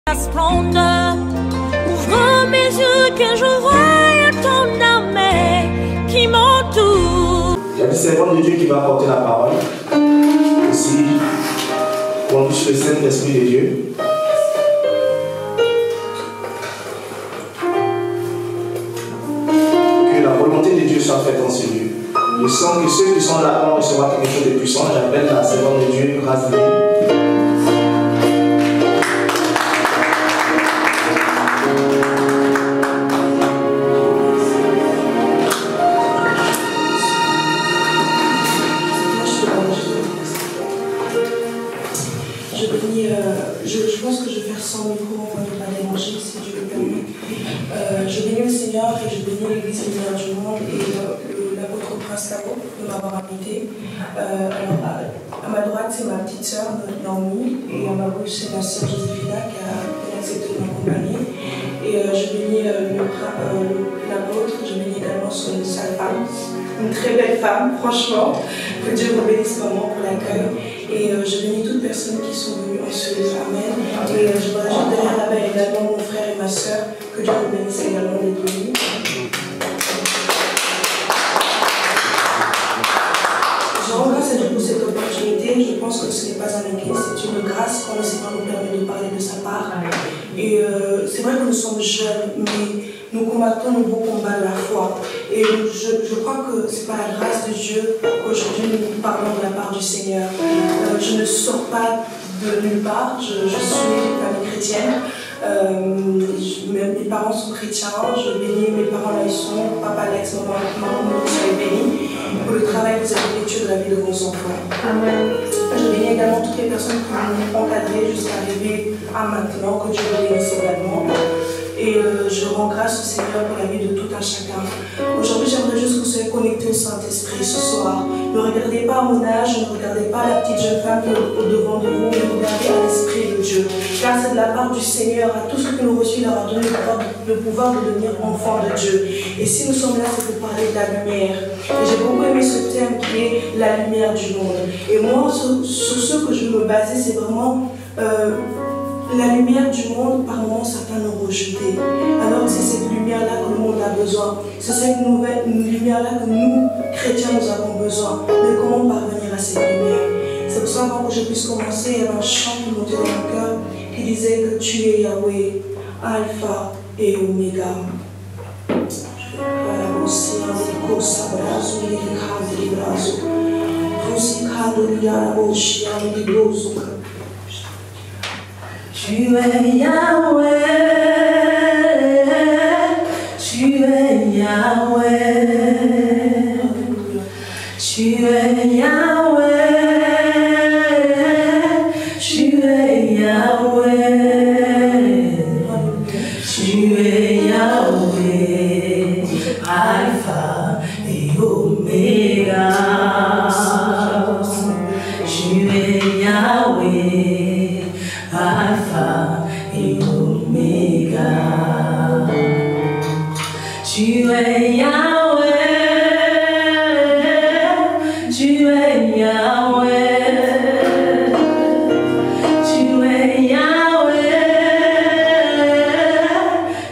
La splendeur, ouvre mes yeux que je voie ton armée qui m'entoure. Il y a le servant de Dieu qui va apporter la parole. Aussi, pour nous le Saint-Esprit de Dieu. Que la volonté de Dieu soit faite en ce lieu. Je sens que ceux qui sont là vont recevoir quelque chose de puissant. J'appelle la servante de Dieu, grâce de Dieu. Je pense que je vais faire sans micro, on ne va pas déranger si Dieu le permet. Je bénis le Seigneur et je bénis l'Église lumière du monde et l'apôtre Prince Labo de m'avoir invité. À ma droite, c'est ma petite sœur Naomi et à ma gauche, c'est ma sœur Joséphina qui a accepté de m'accompagner. Et je bénis l'apôtre, je bénis également sa femme, une très belle femme, franchement. Que Dieu vous bénisse maman pour l'accueil. Et je bénis toutes les personnes qui sont venues en ce lieu. Amen. Et je voudrais juste derrière là-bas également mon frère et ma soeur. Que Dieu vous bénisse également d'être venus. Je rends grâce à Dieu pour cette opportunité. Je pense que ce n'est pas un église, c'est une grâce quand le Seigneur nous permet de parler de sa part. Et c'est vrai que nous sommes jeunes, mais nous combattons le beau combat de la foi. Et je crois que c'est par la grâce de Dieu qu'aujourd'hui nous parlons de la part du Seigneur. Je ne sors pas de nulle part, je suis une famille chrétienne. Mes parents sont chrétiens, je bénis mes parents là ils sont, papa Alex, maman, vous soyez bénis pour le travail que vous avez effectué de la vie de vos enfants. Amen. Je bénis également toutes les personnes qui m'ont encadré jusqu'à arriver à maintenant, que Dieu vous bénisse également. Et je rends grâce au Seigneur pour la vie de tout un chacun. Aujourd'hui, j'aimerais juste que vous soyez connectés au Saint-Esprit ce soir. Ne regardez pas à mon âge, ne regardez pas la petite jeune femme qui est au-devant de vous, mais regardez à l'Esprit de Dieu. Car c'est de la part du Seigneur, à tous ceux qui nous reçus, il leur a donné le pouvoir de devenir enfants de Dieu. Et si nous sommes là, c'est pour parler de la lumière. Et j'ai beaucoup aimé ce terme qui est la lumière du monde. Et moi, sur ce que je veux me baser, c'est vraiment la lumière du monde. Par moments, certains nous rejeté. Alors c'est cette lumière-là que le monde a besoin. C'est cette lumière-là que nous, chrétiens, nous avons besoin. Mais comment parvenir à cette lumière? C'est pour ça qu'avant que je puisse commencer, il y avait un chant qui montait dans mon cœur qui disait que tu es Yahweh, Alpha et Omega. Tu es Yahweh, tu es Yahweh, tu es Yahweh, tu es Yahweh, tu es Yahweh, Alpha et Omega, tu es Yahweh, Alpha et Omega. Tu es Yahweh, tu es Yahweh, tu es Yahweh,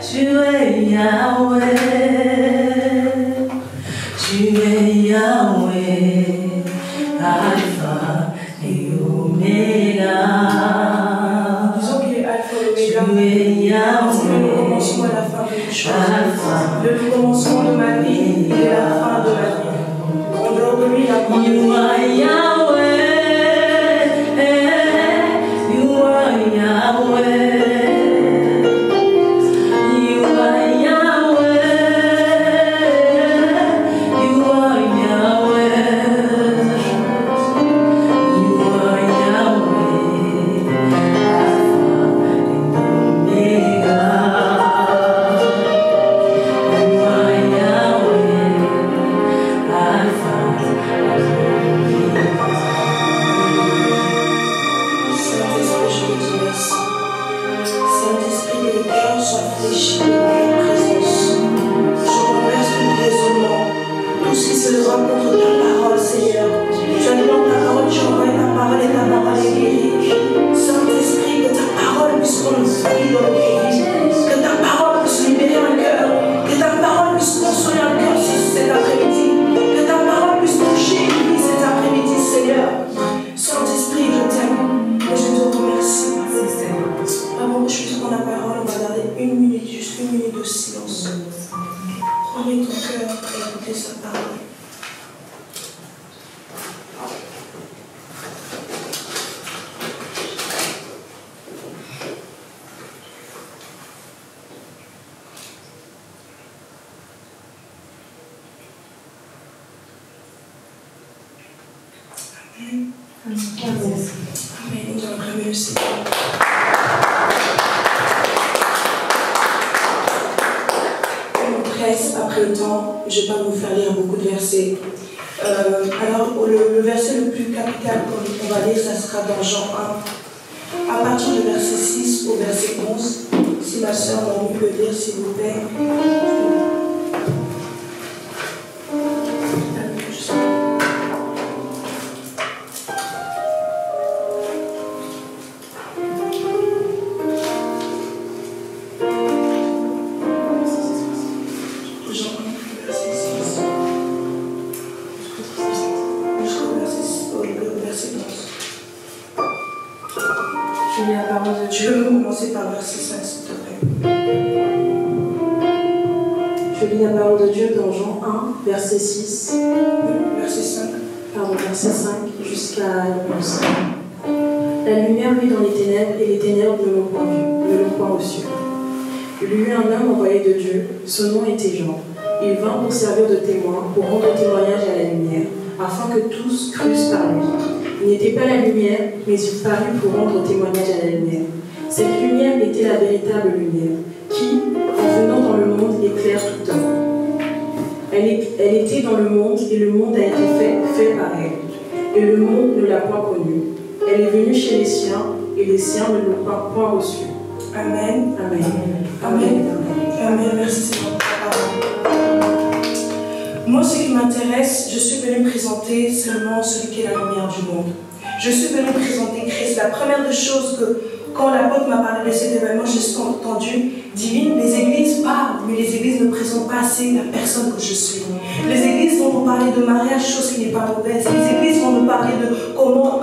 tu es Yahweh, tu es Yahweh, Alpha et Omega. C'est le commencement et la fin de toute chose. Le commencement de ma vie et la fin de ma vie. En dehors de lui, il y a Saint-Esprit, que ta parole puisse nous guider. chanter sa parole. Amen. Amen. Nous allons acclamer le Seigneur. Après le temps, je ne vais pas vous faire lire beaucoup de versets. Alors, le verset le plus capital qu'on va lire, ça sera dans Jean 1, à partir du verset 6 au verset 11. Si ma soeur Mamie peut lire, s'il vous plaît. Je vais commencer par verset 5, s'il te plaît. Je lis la parole de Dieu dans Jean 1, verset 6. Verset 5. Pardon, verset 5 jusqu'à 11. La lumière vit dans les ténèbres et les ténèbres ne l'ont point reçu. Il y eut un homme envoyé de Dieu, son nom était Jean. Il vint pour servir de témoin, pour rendre témoignage à la lumière, afin que tous crussent par lui. Il n'était pas la lumière, mais il parut pour rendre témoignage à la lumière. Cette lumière était la véritable lumière, qui, en venant dans le monde, éclaire tout homme. Elle était dans le monde, et le monde a été fait par elle. Et le monde ne l'a point connue. Elle est venue chez les siens, et les siens ne l'ont point reçue. Amen. Amen. Amen. Amen. Merci Seigneur pour ta parole. Moi, ce qui m'intéresse, je suis venue présenter seulement celui qui est la lumière du monde. Je suis venue présenter Christ. La première des choses que, quand l'apôtre m'a parlé de cet événement, j'ai entendu divine, les églises parlent, mais les églises ne présentent pas assez la personne que je suis. Les églises vont nous parler de mariage, chose qui n'est pas mauvaise. Les églises vont nous parler de comment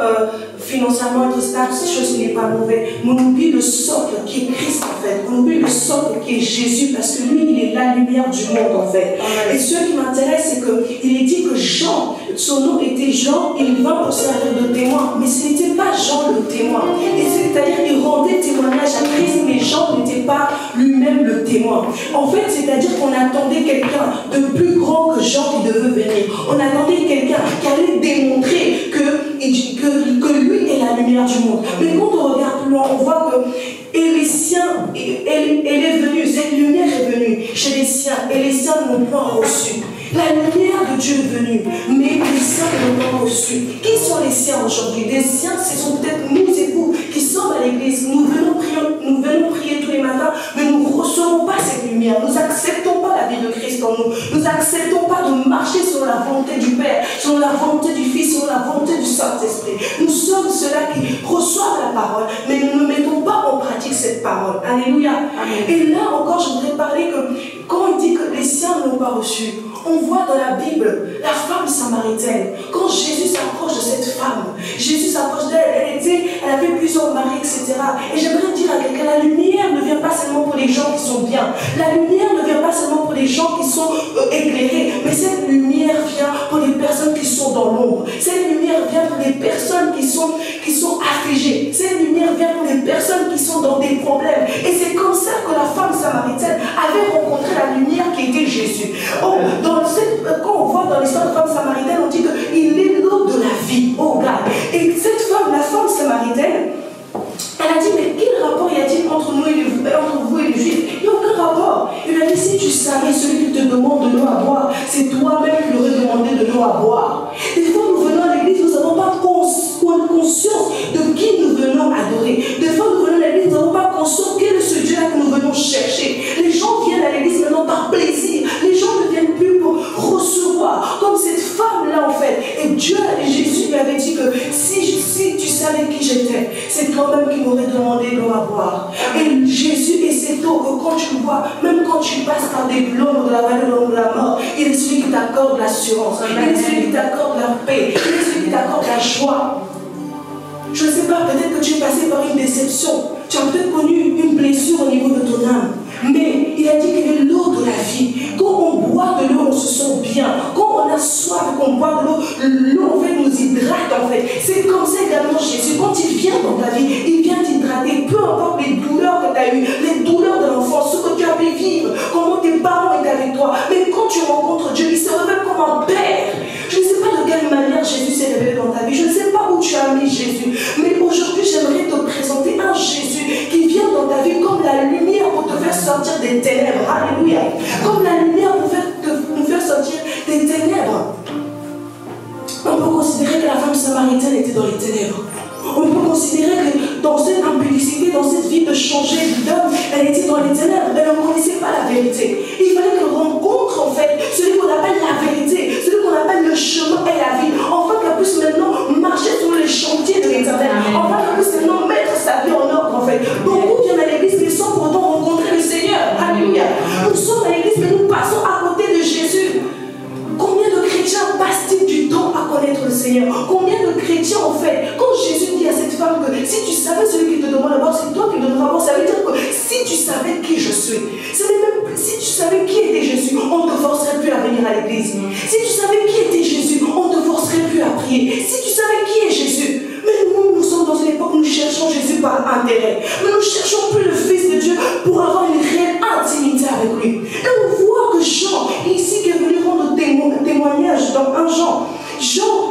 financièrement être stable, chose qui n'est pas mauvaise. Mais on oublie le socle qui est Christ en fait. On oublie le socle qui est Jésus parce que lui, il est la lumière du monde en fait. Et ce qui m'intéresse, c'est qu'il est dit que Jean, son nom était Jean, il vint pour servir de témoin. Mais ce n'était pas Jean le témoin. C'est-à-dire qu'il rendait témoignage à Christ, mais Jean n'était pas lui-même le témoin. En fait, c'est-à-dire qu'on attendait quelqu'un de plus grand que Jean qui devait venir. On attendait quelqu'un qui allait démontrer que lui est la lumière du monde. Mais quand on regarde plus loin, on voit que les siens, elle est venue, cette lumière est venue chez les siens, et les siens n'ont pas reçu. La lumière de Dieu est venue, mais les siens ne l'ont pas reçu. Qui sont les siens aujourd'hui? Les siens, ce sont peut-être nous et vous qui sommes à l'église. Nous venons prier tous les matins, mais nous ne recevons pas cette lumière. Nous n'acceptons pas la vie de Christ en nous. Nous n'acceptons pas de marcher selon la volonté du Père, selon la volonté du Fils, selon la volonté du Saint-Esprit. Nous sommes ceux-là qui reçoivent la parole, mais nous ne mettons pas en pratique cette parole. Alléluia. Amen. Et là encore, je voudrais parler que quand il dit que les siens ne l'ont pas reçu, on voit dans la Bible la femme samaritaine. Quand Jésus s'approche de cette femme, Jésus s'approche d'elle, elle avait plusieurs maris, etc. Et j'aimerais dire à quelqu'un, la lumière ne vient pas seulement pour les gens qui sont bien. La lumière ne vient pas seulement pour les gens qui sont éclairés, mais cette lumière vient pour les personnes qui sont dans l'ombre. Cette lumière vient pour les personnes qui sont affligées. Cette lumière vient pour les personnes qui sont dans des problèmes. Et c'est comme ça que la femme samaritaine avait rencontré la lumière qui était Jésus. Oh, quand on voit dans l'histoire de la femme samaritaine, on dit qu'il est l'eau de la vie. Oh God. Et cette femme, la femme samaritaine, elle a dit, mais quel rapport y a-t-il entre vous et les Juifs? Il n'y a aucun rapport. Il lui a dit, si tu savais celui qui te demande de l'eau à boire, c'est toi-même qui lui aurais demandé de l'eau à boire. Des fois, nous venons à l'église, nous n'avons pas conscience de qui nous venons adorer. Des fois, nous venons à l'église, nous n'avons pas conscience quel est ce Dieu-là que nous venons chercher. Les gens viennent à l'église maintenant par plaisir. Les gens ne viennent plus pour recevoir. Comme cette femme-là, en fait. Et Dieu, Jésus lui avait dit que si tu savais qui j'étais, c'est toi-même qui m'aurais demandé l'eau à boire. Et Jésus est cette eau que quand tu bois, même quand tu passes par des l'ombre de la vallée de l'ombre de la mort, il est celui qui t'accorde l'assurance. Il est celui qui t'accorde la paix. Il est celui qui t'accorde la joie. Je ne sais pas, peut-être que tu es passé par une déception. Tu as peut-être connu une blessure au niveau de ton âme. Mais il a dit qu'il est l'eau de la vie. Quand on boit de l'eau, on se sent sent bien. Quand on a soif et qu'on boit de l'eau, l'eau en fait nous hydrate en fait. C'est comme ça également Jésus. Quand il vient dans ta vie, il vient t'hydrater. Peu importe les douleurs que tu as eues, les douleurs de l'enfance, ce que tu as pu vivre, comment tes parents étaient avec toi. Mais quand tu rencontres Dieu, il se révèle comme un père. Je ne sais pas de quelle manière Jésus s'est révélé dans ta vie. Je ne sais pas où tu as mis Jésus. Mais aujourd'hui, j'aimerais te présenter un Jésus qui vient dans ta vie comme la lumière pour te faire sortir des ténèbres. Alléluia. Comme la lumière pour nous faire sortir des ténèbres. On peut considérer que la femme samaritaine était dans les ténèbres. On peut considérer que dans cette impudicité, dans cette vie de changer d'homme, elle était dans les ténèbres. Elle ne connaissait pas la vérité. Il fallait qu'elle rencontre en fait celui qu'on appelle la vérité, celui qu'on appelle le chemin et la vie. Enfin qu'elle puisse maintenant marcher sur les chantiers de l'Éternel. Enfin qu'elle puisse maintenant mettre sa vie en ordre en fait. Beaucoup viennent à l'église mais sans pour autant rencontrer le Seigneur. Alléluia. Nous sommes à l'église mais nous passons à côté de Jésus. Combien de chrétiens passent-ils du temps à connaître le Seigneur? Combien de chrétiens en fait, quand Jésus dit à cette femme que si tu savais celui qui te demande d'abord, c'est toi qui donneras d'abord, ça veut dire que si tu savais qui je suis, ce n'est même plus si tu savais qui était Jésus, on ne te forcerait plus à venir à l'église. Si tu savais qui était Jésus, on ne te forcerait plus à prier. Si tu savais qui est Jésus, mais nous sommes dans une époque où nous cherchons Jésus par intérêt. Mais nous ne cherchons plus le Fils de Dieu pour avoir une réelle intimité avec lui. Et on voit que Jean, ici qui est venu rendre témoignage dans un Jean,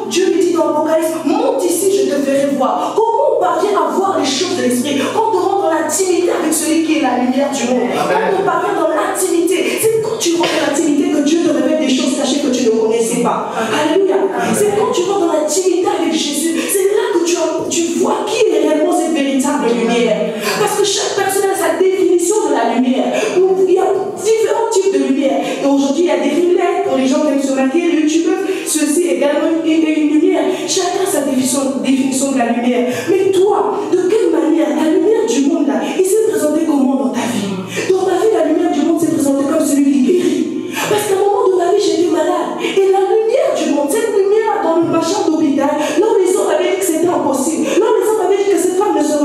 Dieu lui dit dans l'Apocalypse, monte ici, je te ferai voir. Comment on parvient à voir les choses de l'esprit? Quand on rentre dans l'intimité avec celui qui est la lumière du monde. Quand on parvient dans l'intimité, c'est quand tu rentres dans l'intimité que Dieu te révèle des choses cachées que tu ne connaissais pas. Alléluia. C'est quand tu rentres dans l'intimité avec Jésus, c'est là que tu vois qui est réellement cette véritable lumière. Parce que chaque personne a sa définition de la lumière. Il y a différents types de lumière. Et aujourd'hui, il y a des lunettes pour les gens qui aiment se maquiller, les youtubeurs, ceci également une lumière. Chacun a sa définition de la lumière. Mais toi, de quelle manière la lumière du monde là, il s'est présenté comment dans ta vie? Dans ta vie, la lumière du monde s'est présentée comme celui qui guérit. Parce qu'à un moment de ma vie, j'étais malade. Et la lumière du monde, cette lumière dans ma chambre d'hôpital, là où les autres avaient dit que c'était impossible, là où les autres avaient dit que cette femme ne se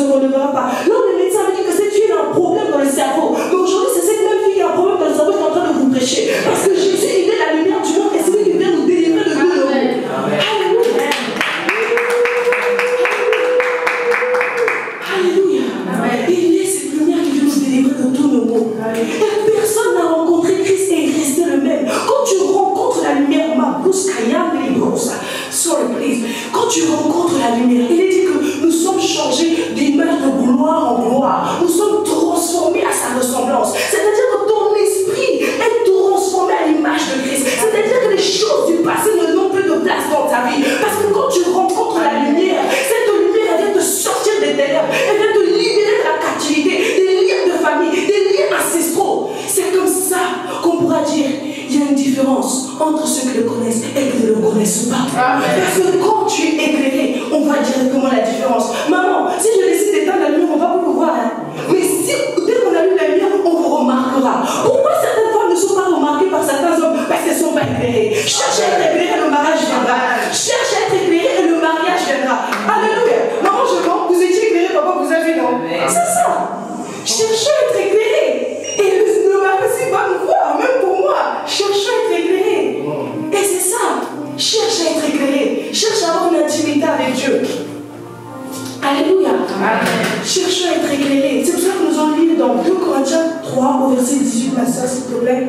relèvera pas, là où le médecin avait dit que cette fille a un problème dans le cerveau. Mais aujourd'hui, c'est cette même fille qui a un problème dans le cerveau qui est en train de vous prêcher. Parce que Jésus, il est la lumière du monde et c'est lui qui vient nous délivrer de tout le monde. Alléluia. Alléluia. Il est cette lumière qui vient nous délivrer de tout le monde. Et personne n'a rencontré Christ et il restait le même. Quand tu rencontres la lumière, quand tu rencontres la lumière, il est dit que nous sommes changés d'image de gloire en gloire. Nous sommes transformés à sa ressemblance. C'est-à-dire que ton esprit est transformé à l'image de Christ. C'est-à-dire que les choses du passé n'ont plus de place dans ta vie. Parce que quand tu rencontres la lumière, cette lumière elle vient te sortir des ténèbres. Elle vient te libérer de la captivité, des liens de famille, des liens ancestraux. C'est comme ça qu'on pourra dire il y a une différence entre ceux qui le connaissent et qui ne le connaissent pas. Parce que quand tu es éclairé, on va directement la différence. Maman, si je décide d'éteindre la lumière, on va vous voir. Mais si dès qu'on allume la lumière, on vous remarquera. Pourquoi certaines femmes ne sont pas remarquées par certains hommes? Parce qu'elles ne sont pas éclairées. Cherche à être éclairé, le mariage viendra. Cherche à être éclairé et le mariage viendra. Alléluia. Maman, je mens, vous étiez éclairé, papa, vous avez non. C'est ça. Cherchez à être éclairé. Et le mari aussi va nous voir, même pour moi. Cherche à être éclairé. Et c'est ça. Cherche à être éclairé. Cherche à avoir une intimité avec Dieu. Alléluia. Cherche à être éclairé. C'est pour ça que nous allons lire dans 2 Corinthiens 3 au verset 18, ma soeur, s'il te plaît.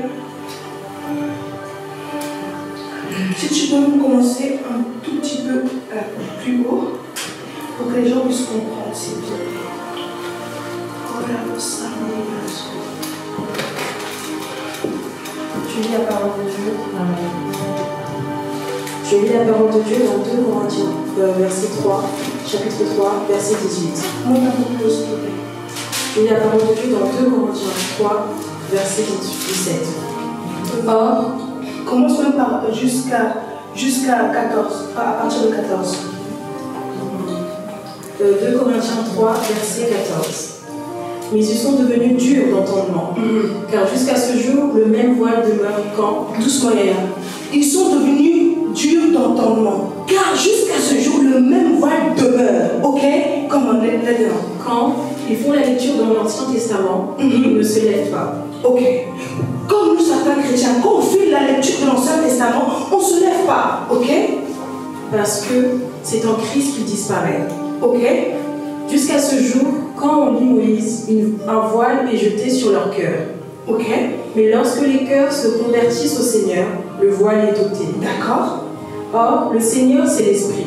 Si tu peux nous commencer un tout petit peu plus haut pour que les gens puissent comprendre, s'il te plaît. Tu lis la parole de Dieu. Je lis la parole de Dieu dans 2 Corinthiens, verset 3, chapitre 3, verset 18. Monte un peu plus, s'il te plaît. Je lis la parole de Dieu dans 2 Corinthiens 3, verset 17. Or, commence même par jusqu'à 14, à partir de 14. 2 Corinthiens 3, verset 14. Mais ils sont devenus durs d'entendement, car jusqu'à ce jour, le même voile demeure quand doucement les gars. Ils sont devenus durs d'entendement, car jusqu'à ce jour, le même voile demeure. Ok? Comme on est là-dedans. Quand ils font la lecture dans l'Ancien Testament, ils ne se lèvent pas. Ok. Comme nous, certains chrétiens, quand on fait la lecture de l'Ancien Testament, on ne se lève pas, ok? Parce que c'est en Christ qu'il disparaît. Ok? Jusqu'à ce jour, quand on lit Moïse, un voile est jeté sur leur cœur. Ok? Mais lorsque les cœurs se convertissent au Seigneur, le voile est ôté. D'accord? Or, le Seigneur, c'est l'Esprit.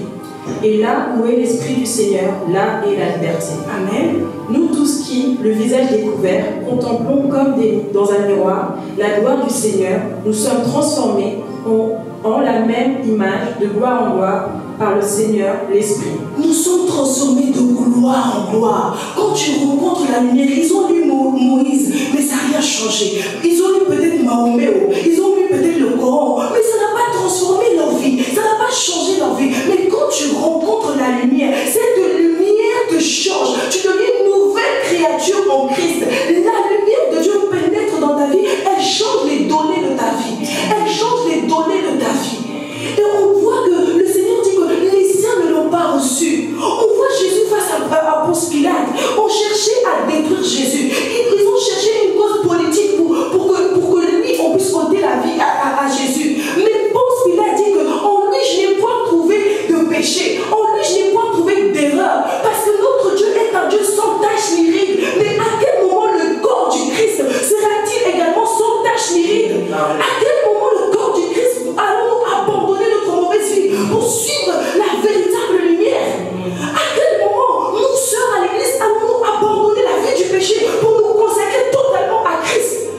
Et là où est l'Esprit du Seigneur, là est la liberté. Amen. Nous tous qui, le visage découvert, contemplons comme dans un miroir la gloire du Seigneur, nous sommes transformés en la même image de gloire en gloire par le Seigneur, l'Esprit. Nous sommes transformés de gloire en gloire. Quand tu rencontres la lumière, ils ont lu Moïse, mais ça n'a rien changé. Ils ont lu peut-être Mahomet, ils ont lu peut-être le Coran, mais ça n'a pas transformé leur vie, ça n'a pas changé leur vie. Mais quand tu rencontres la lumière, cette lumière te change. Tu deviens une nouvelle créature en Christ. La lumière de Dieu pénètre dans ta vie, elle change les données de ta vie. Elle change les données de ta vie. Et on voit que le Seigneur dit que les siens ne l'ont pas reçu. On voit Jésus face à Ponce Pilate. On cherchait à détruire Jésus. Ils ont cherché une cause politique pour que lui, on puisse ôter la vie à Jésus. Mais Ponce Pilate dit qu'en lui, je n'ai point trouvé de péché. En lui, je n'ai point trouvé d'erreur. Parce que notre Dieu est un Dieu sans tache ni ride. Mais à quel moment le corps du Christ sera-t-il également sans tache ni ride? À quel moment le corps du Christ allons-nous abandonner notre mauvaise vie pour suivre la véritable lumière? À quel moment nous, sœurs à l'église, allons-nous abandonner la vie du péché pour nous consacrer totalement à Christ?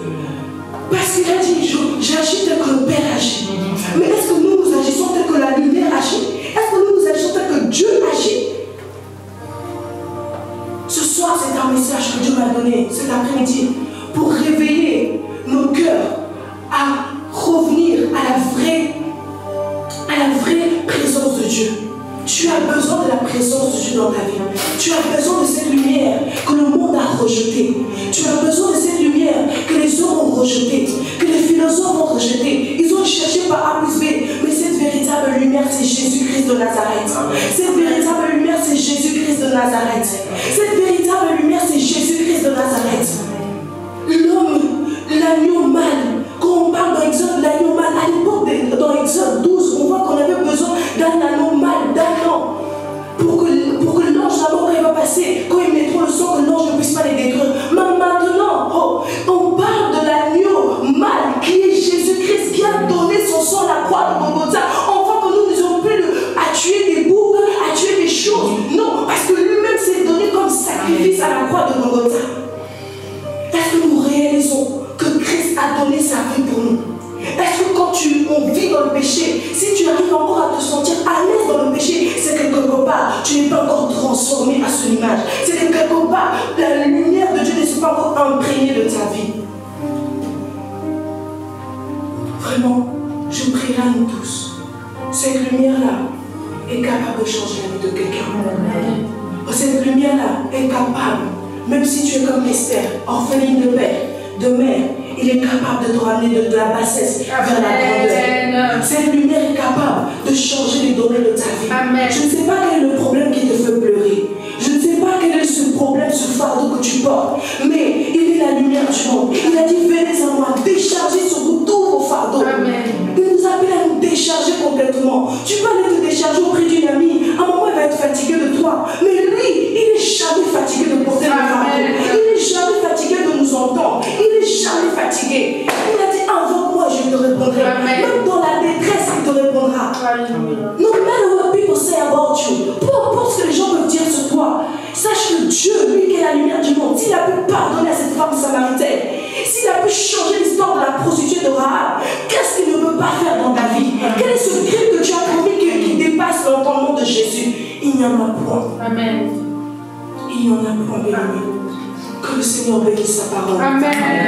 Parce qu'il a dit, j'agis tel que le Père agit. Mais est-ce que nous agissons tel que la lumière agit? Est-ce que nous agissons tel que Dieu agit? Ce soir, c'est un message que Dieu m'a donné cet après-midi pour réveiller nos cœurs à revenir à la vraie présence de Dieu. Tu as besoin de la présence de Dieu dans ta vie. Tu as besoin de cette lumière que le monde a rejetée. Tu as besoin de cette lumière que les hommes ont rejetée, que les philosophes ont rejetée. Ils ont cherché par A plus B, mais cette véritable lumière, c'est Jésus-Christ de Nazareth. Cette véritable lumière, c'est Jésus-Christ de Nazareth. Cette véritable lumière, c'est Jésus-Christ de Nazareth. L'homme, l'agneau mâle, quand on parle dans Exode, l'agneau mâle, à l'époque, dans Exode 12, on voit qu'on avait besoin d'un agneau mâle, d'un an, pour que l'ange d'abord, quand il va passer, quand ils mettront le sang, que l'ange ne puisse pas les détruire. Mais maintenant, on parle de l'agneau mâle, qui est Jésus-Christ, qui a donné son sang à la croix de Golgotha. On voit que nous n'avons plus à tuer des boucs, à tuer des choses. Non, parce que lui-même s'est donné comme sacrifice à la croix de Golgotha. Est-ce que nous réalisons que Christ a donné sa vie pour nous? Est-ce que quand on vit dans le péché, si tu arrives encore à te sentir à l'aise dans le péché, c'est que quelque part, tu n'es pas encore transformé à son image. C'est que quelque part, la lumière de Dieu ne s'est pas encore imprégnée de ta vie. Vraiment, je prie à nous tous. Cette lumière-là est capable de changer la vie de quelqu'un. Cette lumière-là est capable, même si tu es comme Esther, orpheline de père, de mère, il est capable de te ramener de la bassesse vers la grandeur. Cette lumière est capable de changer les données de ta vie. Amen. Je ne sais pas quel est le problème qui te fait pleurer. Je ne sais pas quel est ce problème, ce fardeau que tu portes. Mais il est la lumière du monde. Il a dit, venez à moi, déchargez sur vous tous vos fardeaux. Amen. Il nous appelle à nous décharger complètement. Tu peux aller te décharger auprès d'une amie. À un moment, elle va être fatiguée de toi. Mais lui, il n'est jamais fatigué de porter le fardeau. Il n'est jamais fatigué de nous entendre. Il n'est jamais fatigué. Il a dit, invoque-moi, je te répondrai. Amen. Même dans la détresse, il te répondra. No matter what people say about you, peu importe ce que les gens peuvent dire sur toi, sache que Dieu, lui qui est la lumière du monde, s'il a pu pardonner à cette femme samaritaine, s'il a pu changer l'histoire de la prostituée de Rahab, qu'est-ce qu'il ne peut pas faire dans ta vie? Quel est ce crime que tu as commis qui dépasse l'entendement de Jésus? Il n'y en a point. Amen. Il n'y en a point, bien-aimé. Que le Seigneur bénisse sa parole. Amen.